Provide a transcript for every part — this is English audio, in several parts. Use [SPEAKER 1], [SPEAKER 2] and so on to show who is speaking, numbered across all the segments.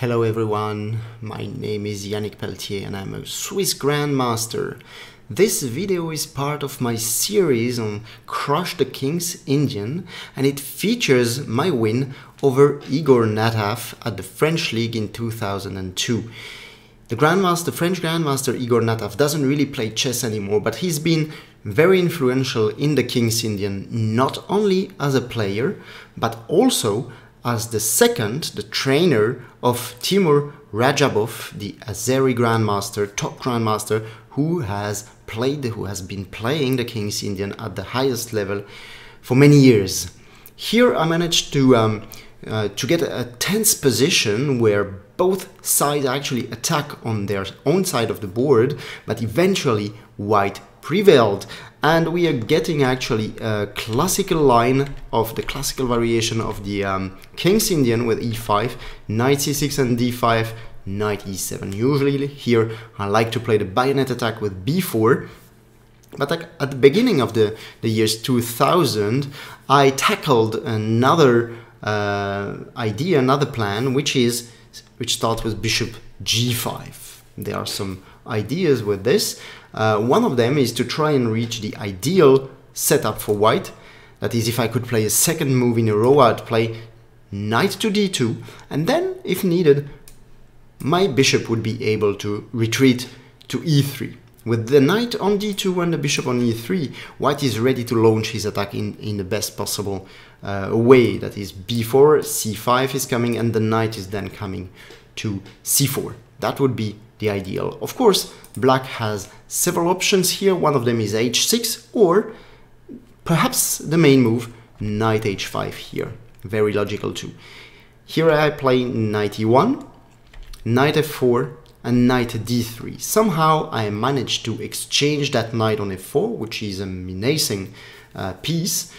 [SPEAKER 1] Hello everyone, my name is Pelletier and I'm a Swiss Grandmaster. This video is part of my series on Crush the King's Indian and it features my win over Igor Nataf at the French League in 2002. The French Grandmaster Igor Nataf doesn't really play chess anymore, but he's been very influential in the King's Indian, not only as a player, but also as the trainer of Timur Rajabov, the Azeri Grandmaster, top Grandmaster, who has been playing the King's Indian at the highest level for many years. Here I managed to get a tense position where both sides actually attack on their own side of the board, but eventually white prevailed, and we are getting actually a classical line of the classical variation of the King's Indian with e5, knight c6 and d5, knight e7. Usually here I like to play the bayonet attack with b4, but at the beginning of the years 2000 I tackled another idea, another plan, which starts with bishop g5. There are some ideas with this. One of them is to try and reach the ideal setup for white. That is, if I could play a second move in a row, I'd play knight to d2, and then, if needed, my bishop would be able to retreat to e3. With the knight on d2 and the bishop on e3, white is ready to launch his attack in the best possible way. That is, b4, c5 is coming, and the knight is then coming to c4. That would be the ideal. Of course, black has several options here. One of them is h6, or perhaps the main move, knight h5 here. Very logical too. Here I play knight e1, knight f4, and knight d3. Somehow I managed to exchange that knight on f4, which is a menacing piece.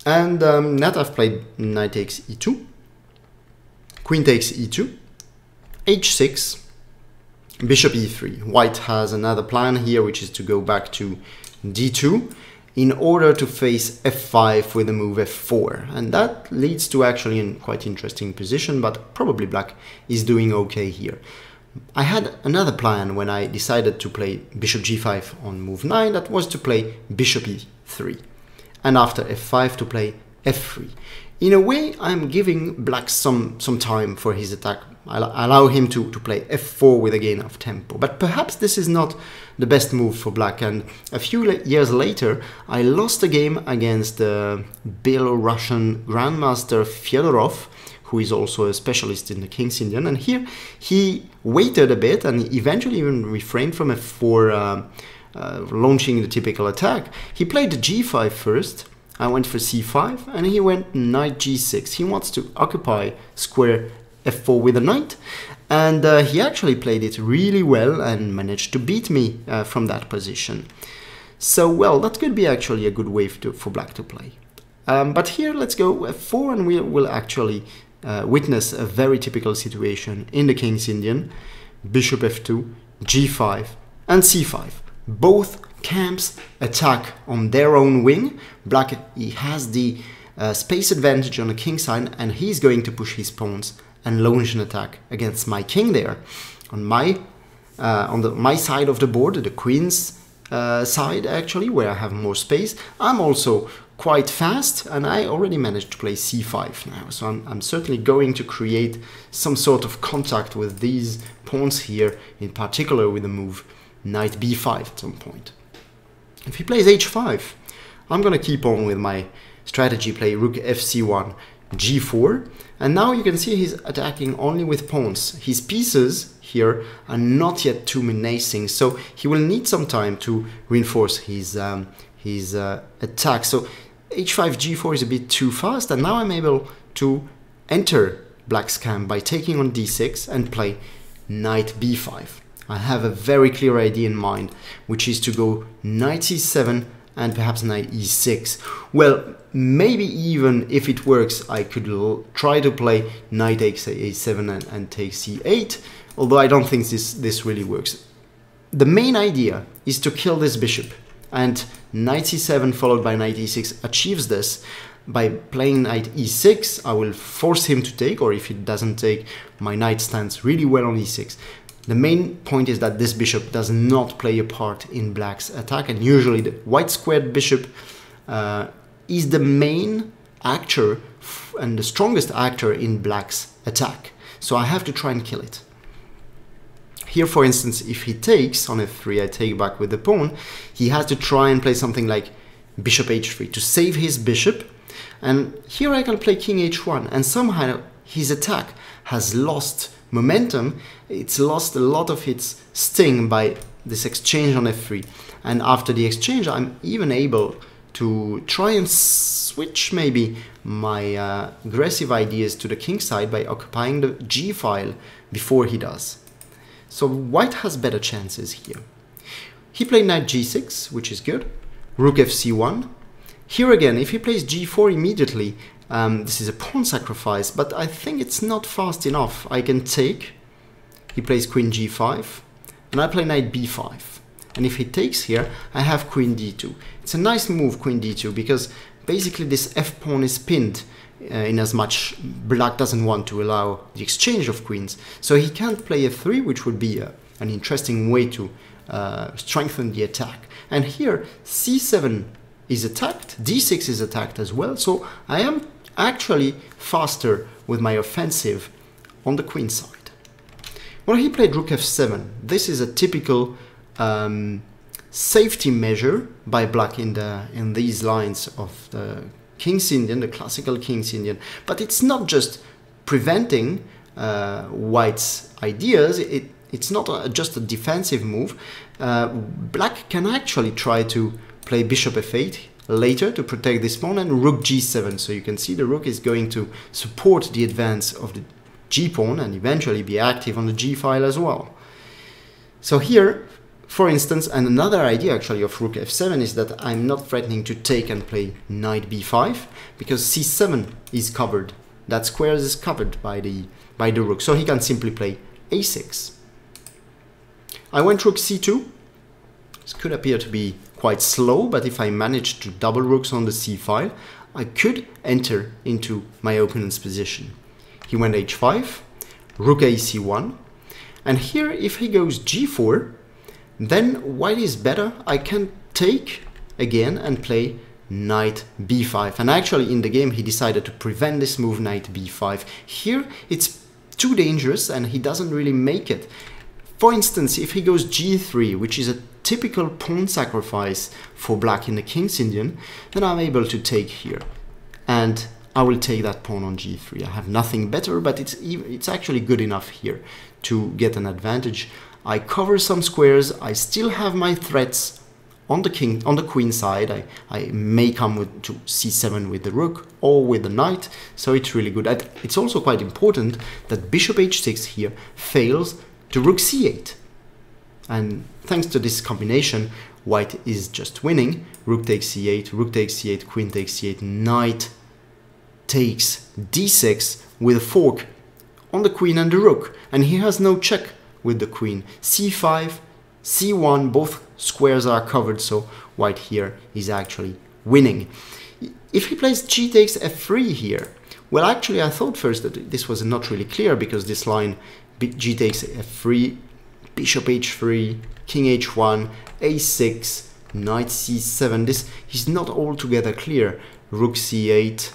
[SPEAKER 1] And Nataf played knight takes e2, queen takes e2, h6, bishop e3. White has another plan here, which is to go back to d2 in order to face f5 with the move f4. And that leads to actually a quite interesting position, but probably black is doing okay here. I had another plan when I decided to play bishop g5 on move 9, that was to play bishop e3. And after f5 to play f3. In a way, I'm giving black some time for his attack. I allow him to play f4 with a gain of tempo. But perhaps this is not the best move for black. And a few years later, I lost a game against the Belarusian Grandmaster Fyodorov, who is also a specialist in the King's Indian. And here he waited a bit and eventually even refrained from f4 launching the typical attack. He played g5 first. I went for c5 and he went knight g6. He wants to occupy square f4 with a knight, and he actually played it really well and managed to beat me from that position. So, well, that could be actually a good way for black to play. But here let's go f4 and we will actually witness a very typical situation in the King's Indian. Bishop f2, g5 and c5. Both camps attack on their own wing. Black, he has the space advantage on the king side, and he's going to push his pawns and launch an attack against my king there. On my side of the board, the queen's side actually, where I have more space, I'm also quite fast, and I already managed to play c5 now. So I'm certainly going to create some sort of contact with these pawns here, in particular with the move knight b5 at some point. If he plays h5, I'm going to keep on with my strategy, play rook fc1, g4, and now you can see he's attacking only with pawns. His pieces here are not yet too menacing, so he will need some time to reinforce his attack. So h5, g4 is a bit too fast, and now I'm able to enter black's camp by taking on d6 and play knight b5. I have a very clear idea in mind, which is to go knight c7 and perhaps knight e6. Well, maybe even if it works, I could try to play knight takes a7 and take c8, although I don't think this really works. The main idea is to kill this bishop, and knight c7 followed by knight e6 achieves this. by playing knight e6, I will force him to take, or if he doesn't take, my knight stands really well on e6. The main point is that this bishop does not play a part in black's attack, and usually the white squared bishop is the main actor and the strongest actor in black's attack. So I have to try and kill it. Here, for instance, if he takes on f3, I take back with the pawn, he has to try and play something like bishop h3 to save his bishop. And here I can play king h1, and somehow his attack has lost momentum. It's lost a lot of its sting by this exchange on f3. And after the exchange, I'm even able to try and switch maybe my aggressive ideas to the king side by occupying the g file before he does. So white has better chances here. He played knight g6, which is good. Rook fc1. Here again, if he plays g4 immediately, this is a pawn sacrifice, but I think it's not fast enough. I can take. He plays queen g5, and I play knight b5. And if he takes here, I have queen d2. It's a nice move, queen d2, because basically this f pawn is pinned in as much black doesn't want to allow the exchange of queens. So he can't play f3, which would be an interesting way to strengthen the attack. And here c7 is attacked, d6 is attacked as well, so I am actually faster with my offensive on the queen side. Well, he played rook f7. This is a typical safety measure by black in these lines of the King's Indian, the classical King's Indian, but it's not just preventing white's ideas. It's not just a defensive move. Black can actually try to play bishop f8 later to protect this pawn, and rook g7. So you can see the rook is going to support the advance of the g pawn and eventually be active on the g file as well. So here, for instance, and another idea actually of rook f7 is that I'm not threatening to take and play knight b5 because c7 is covered. That square is covered by the rook, so he can simply play a6. I went rook c2. This could appear to be quite slow, but if I manage to double rooks on the c file, I could enter into my opponent's position. He went h5, rook ac1, and here if he goes g4, then white is better. I can take again and play knight b5. And actually in the game he decided to prevent this move, knight b5. Here it's too dangerous and he doesn't really make it. For instance, if he goes g3, which is a typical pawn sacrifice for black in the King's Indian, then I'm able to take here. And I will take that pawn on g3. I have nothing better, but it's actually good enough here to get an advantage. I cover some squares. I still have my threats on the queen side. I may come to c7 with the rook or with the knight, so it's really good. It's also quite important that bishop h6 here fails to rook c8. And thanks to this combination, white is just winning. Rook takes c8, rook takes c8, queen takes c8, knight takes d6 with a fork on the queen and the rook. And he has no check with the queen. c5, c1, both squares are covered, so white here is actually winning. If he plays g takes f3 here, well, actually I thought first that this was not really clear because this line g takes f3, bishop h3, king h1, a6, knight c7, this is not altogether clear. Rook c8,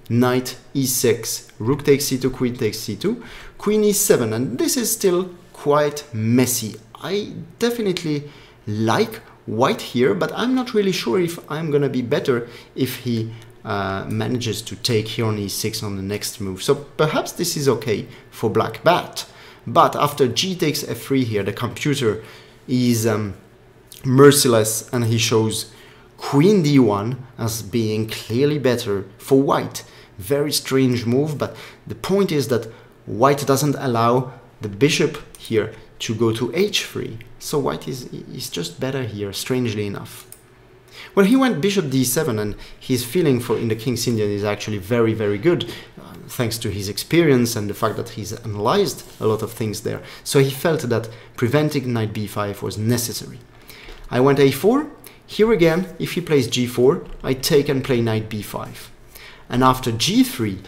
[SPEAKER 1] knight e6, rook takes c2, queen takes c2, queen e7, and this is still quite messy. I definitely like white here, but I'm not really sure if I'm gonna be better if he manages to take here on e6 on the next move. So perhaps this is okay for black, but after g takes f3 here, the computer is merciless and he shows queen d1 as being clearly better for white. Very strange move, but the point is that white doesn't allow the bishop here to go to h3. So white is just better here, strangely enough. Well, he went bishop d7, and his feeling for in the King's Indian is actually very, very good, thanks to his experience and the fact that he's analyzed a lot of things there. So he felt that preventing knight b5 was necessary. I went a4. Here again, if he plays g4, I take and play knight b5. And after g3,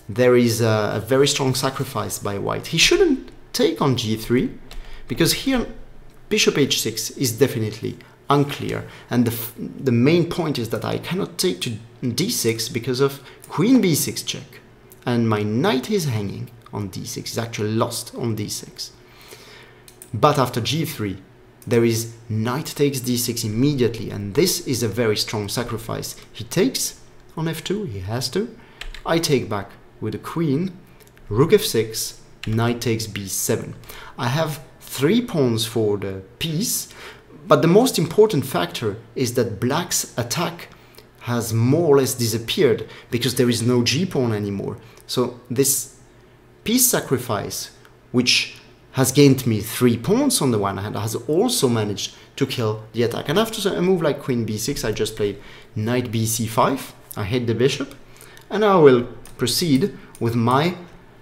[SPEAKER 1] there is a very strong sacrifice by white. He shouldn't take on g3, because here bishop h6 is definitely unclear. And the main point is that I cannot take to d6 because of queen b6 check. And my knight is hanging on d6, is actually lost on d6. But after g3, there is knight takes d6 immediately, and this is a very strong sacrifice. He takes on f2, he has to. I take back with a queen, rook f6, knight takes b7. I have 3 pawns for the piece, but the most important factor is that black's attack has more or less disappeared because there is no g-pawn anymore. So this piece sacrifice, which has gained me 3 pawns on the one hand, has also managed to kill the attack. And after a move like queen b6, I just played knight bc5. I hit the bishop, and I will proceed with my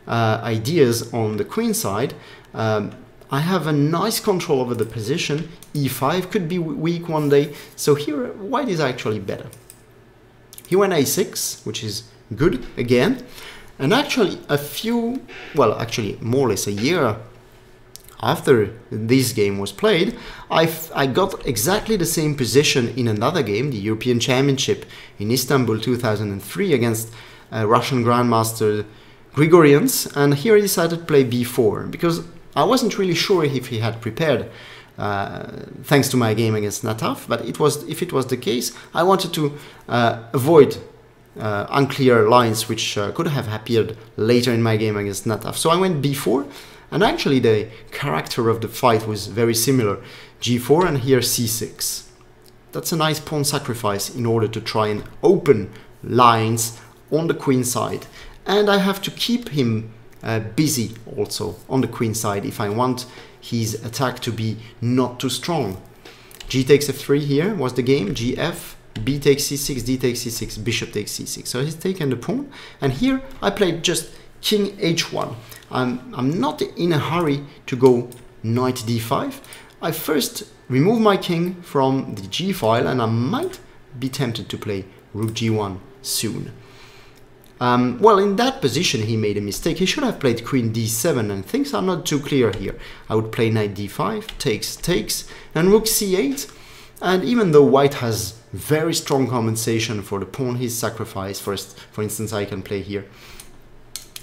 [SPEAKER 1] ideas on the queen side. I have a nice control over the position. e5 could be weak one day, so here white is actually better. He went a6, which is good again. And actually actually more or less a year after this game was played, I got exactly the same position in another game, the European Championship in Istanbul 2003 against Russian Grandmaster Grigorians, and here I decided to play b4 because I wasn't really sure if he had prepared thanks to my game against Nataf, but if it was the case, I wanted to avoid unclear lines which could have appeared later in my game against Nataf. So I went b4, and actually the character of the fight was very similar. g4 and here c6. That's a nice pawn sacrifice in order to try and open lines on the queen side. And I have to keep him busy also on the queen side if I want his attack to be not too strong. G takes f3 here was the game, gf, b takes c6, d takes c6, bishop takes c6. So he's taken the pawn, and here I played just king h1. I'm not in a hurry to go knight d5. I first remove my king from the g file, and I might be tempted to play rook g1 soon. Well, in that position he made a mistake. He should have played queen d7, and things are not too clear here. I would play knight d5, takes, and rook c8. And even though white has very strong compensation for the pawn he's sacrificed, for instance, I can play here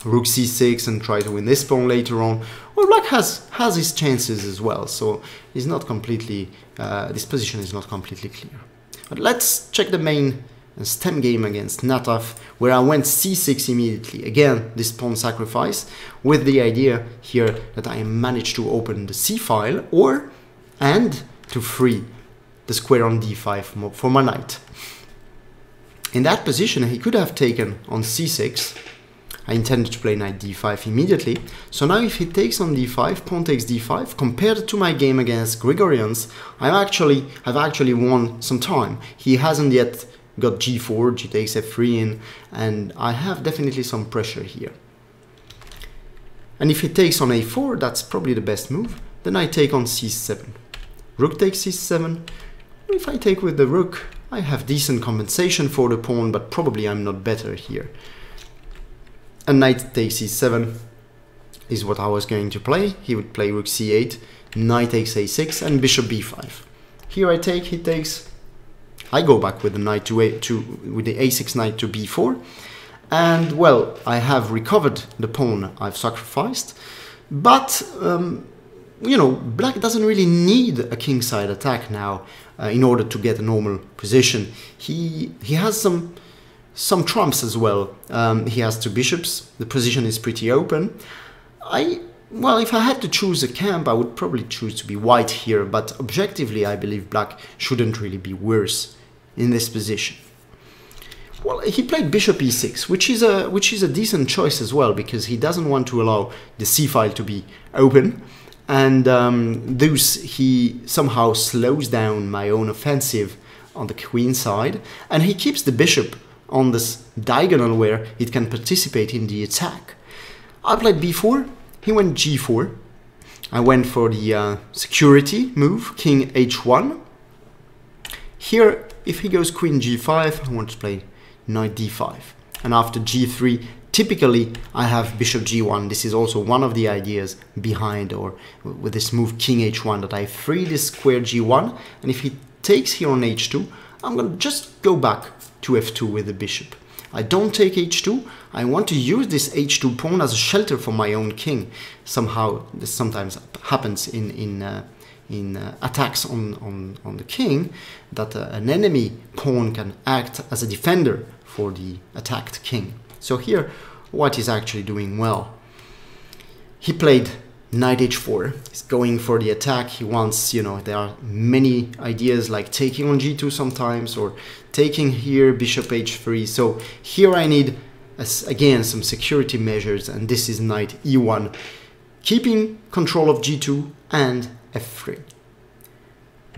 [SPEAKER 1] rook c6 and try to win this pawn later on. Well, black has his chances as well, so it's not completely, this position is not completely clear. But let's check the main stem game against Nataf, where I went c6 immediately. Again, this pawn sacrifice, with the idea here that I managed to open the c file and to free the square on d5 for my knight. In that position, he could have taken on c6. I intended to play knight d5 immediately. So now if he takes on d5, pawn takes d5, compared to my game against Grigorians, I've actually won some time. He hasn't yet got g4, g takes f3 in, and I have definitely some pressure here. And if he takes on a4, that's probably the best move. Then I take on c7. Rook takes c7. If I take with the rook, I have decent compensation for the pawn, but probably I'm not better here. And knight takes c7 is what I was going to play. He would play rook c8, knight takes a6, and bishop b5. Here I take, he takes. I go back with the knight with the a6 knight to b4, and well, I have recovered the pawn I've sacrificed, but you know, black doesn't really need a kingside attack now in order to get a normal position. He has some trumps as well. He has 2 bishops. The position is pretty open. Well, if I had to choose a camp, I would probably choose to be white here, but objectively I believe black shouldn't really be worse in this position. Well, he played bishop e6, which is a decent choice as well, because he doesn't want to allow the c file to be open, and thus he somehow slows down my own offensive on the queen side, and he keeps the bishop on this diagonal where it can participate in the attack. I played b4, he went g4. I went for the security move, king h1. Here, if he goes queen g5, I want to play knight d5. and after g3, typically I have bishop g1. This is also one of the ideas behind, or with this move king h1, that I free this square g1, and if he takes here on h2, I'm going to just go back to f2 with the bishop. I don't take h2. I want to use this h2 pawn as a shelter for my own king. Somehow, this sometimes happens in attacks on the king, that an enemy pawn can act as a defender for the attacked king. So here, white is actually doing well. He played knight h4. He's going for the attack. He wants, there are many ideas like taking on g2 sometimes, or taking here bishop h3. So here I need, again, some security measures, and this is knight e1, keeping control of g2 and f3.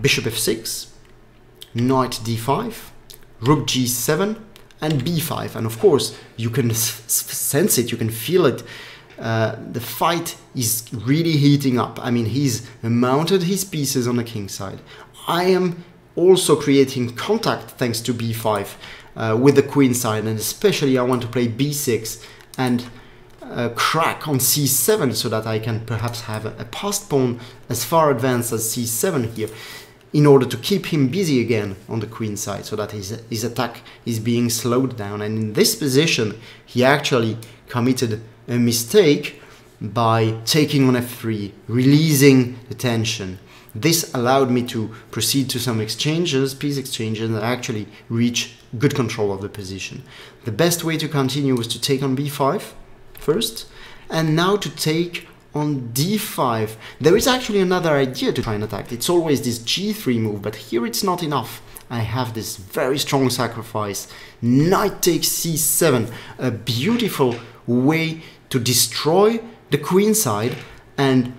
[SPEAKER 1] Bishop f6, knight d5, rook g7, and b5. And of course, you can sense it, you can feel it. The fight is really heating up. I mean, he's mounted his pieces on the king side. I am also creating contact thanks to b5 with the queen side, and especially I want to play b6 and crack on c7 so that I can perhaps have a passed pawn as far advanced as c7 here, in order to keep him busy again on the queen side, so that his attack is being slowed down. And in this position, he actually committed a mistake by taking on f3, releasing the tension. This allowed me to proceed to some exchanges, piece exchanges, and actually reach good control of the position. The best way to continue was to take on b5 first, and now to take on d5. There is actually another idea to try and attack. It's always this g3 move, but here it's not enough. I have this very strong sacrifice. Knight takes c7, a beautiful way to destroy the queen side and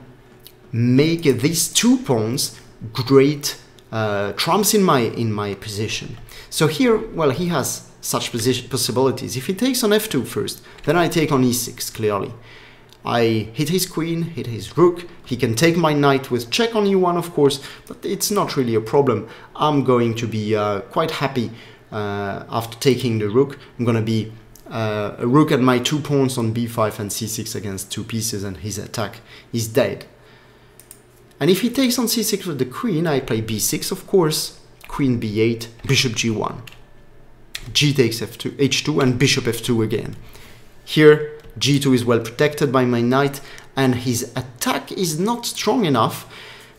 [SPEAKER 1] make these two pawns great trumps in my position. So here, well, he has such possibilities. If he takes on f2 first, then I take on e6, clearly. I hit his queen, hit his rook. He can take my knight with check on e1, of course, but it's not really a problem. I'm going to be quite happy after taking the rook. I'm going to be a rook and my two pawns on b5 and c6 against two pieces, and his attack is dead. And if he takes on c6 with the queen, I play b6, of course, queen b8, bishop g1, g takes f2, h2, and bishop f2 again. Here, g2 is well protected by my knight, and his attack is not strong enough,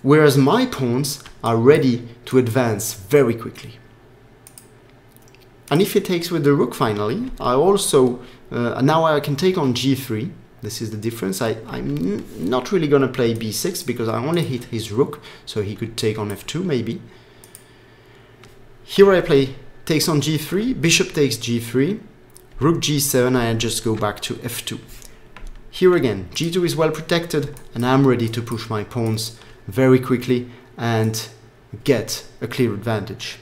[SPEAKER 1] whereas my pawns are ready to advance very quickly. And if he takes with the rook finally, I also, now I can take on g3. This is the difference. I'm not really going to play b6 because I only hit his rook, so he could take on f2 maybe. Here I play takes on g3, bishop takes g3, rook g7, I just go back to f2. Here again, g2 is well protected, and I'm ready to push my pawns very quickly and get a clear advantage.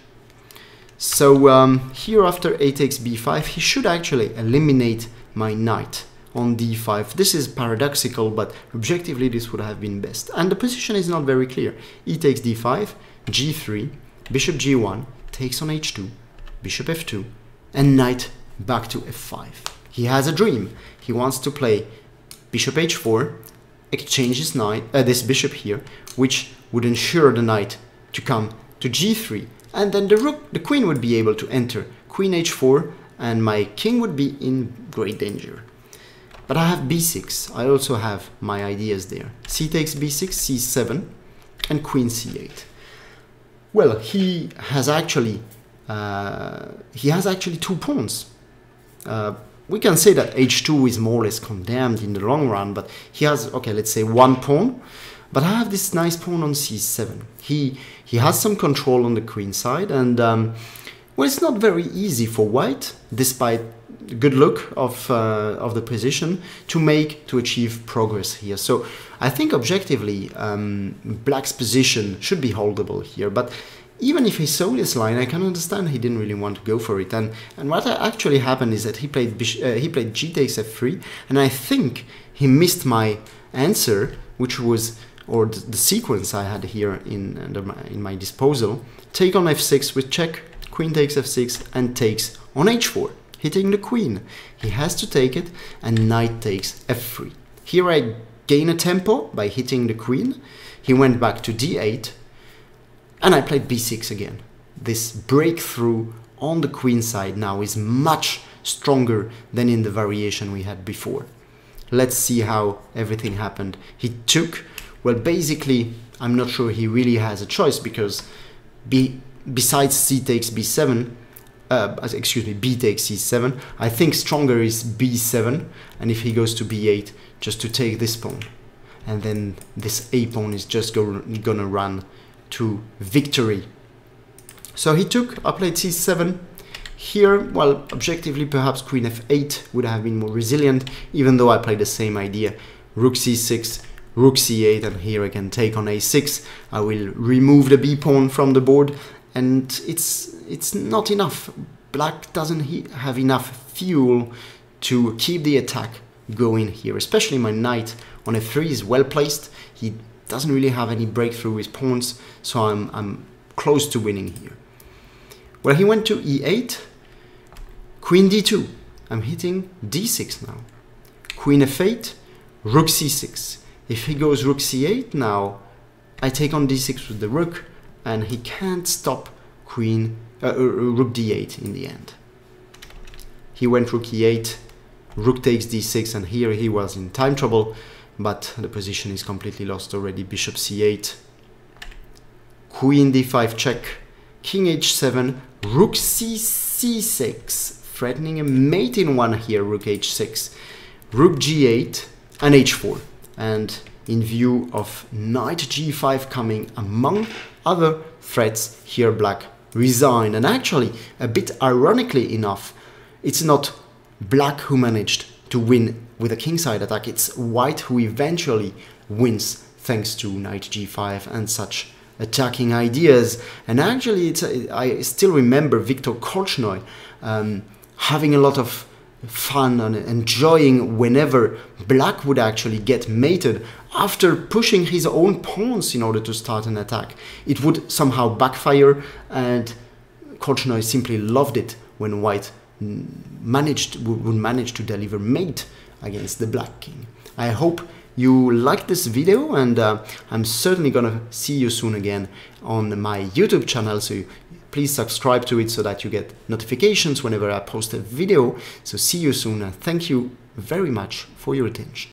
[SPEAKER 1] So here after a takes b5, he should actually eliminate my knight on d5. This is paradoxical, but objectively this would have been best. And the position is not very clear. E takes d5, g3, bishop g1, takes on h2, bishop f2, and knight back to f5. He has a dream. He wants to play bishop h4, exchange his knight, this bishop here, which would ensure the knight to come to g3, and then the queen would be able to enter queen h4, and my king would be in great danger. But I have b6. I also have my ideas there. C takes b6, c7, and queen c8. Well, he has actually two pawns. We can say that h2 is more or less condemned in the long run, but he has, okay, let's say one pawn. But I have this nice pawn on c7. He has some control on the queen side, and well, it's not very easy for white, despite the good look of the position, to achieve progress here. So I think objectively, black's position should be holdable here. But even if he saw this line, I can understand he didn't really want to go for it. And what actually happened is that he played g takes f3, and I think he missed my answer, which was, or the sequence I had here in my disposal. Take on f6 with check, queen takes f6, and takes on h4. hitting the queen. He has to take it, and knight takes f3. Here I gain a tempo by hitting the queen. He went back to d8, and I played b6 again. This breakthrough on the queen side now is much stronger than in the variation we had before. Let's see how everything happened. He took, well, basically, I'm not sure he really has a choice, because besides c takes b7, b takes c7, I think stronger is b7, and if he goes to b8, just to take this pawn, and then this a pawn is just gonna run to victory. So he took, I played c7. Here, well, objectively, perhaps queen f8 would have been more resilient, even though I played the same idea. Rook c6, rook c8, and here I can take on a6. I will remove the b pawn from the board, and it's not enough. Black doesn't have enough fuel to keep the attack going here, especially my knight on f3 is well placed. He doesn't really have any breakthrough with pawns, so I'm close to winning here. Well, he went to e8, queen d2. I'm hitting d6 now. Queen f8, rook c6. If he goes rook c8 now, I take on d6 with the rook, and he can't stop rook d8 in the end. He went rook e8, rook takes d6, and here he was in time trouble, but the position is completely lost already. Bishop c8, queen d5 check, king h7, rook c6, threatening a mate in one here, rook h6, rook g8, and h4. And in view of knight g5 coming among other threats, here black resigned. And actually, a bit ironically enough, it's not black who managed to win with a kingside attack, it's white who eventually wins thanks to knight g5 and such attacking ideas. And actually, I still remember Viktor Korchnoi having a lot of fun and enjoying whenever black would actually get mated after pushing his own pawns in order to start an attack. It would somehow backfire, and Korchnoi simply loved it when white would manage to deliver mate against the black king. I hope you liked this video, and I'm certainly gonna see you soon again on my YouTube channel, so please subscribe to it so that you get notifications whenever I post a video. So see you soon, and thank you very much for your attention.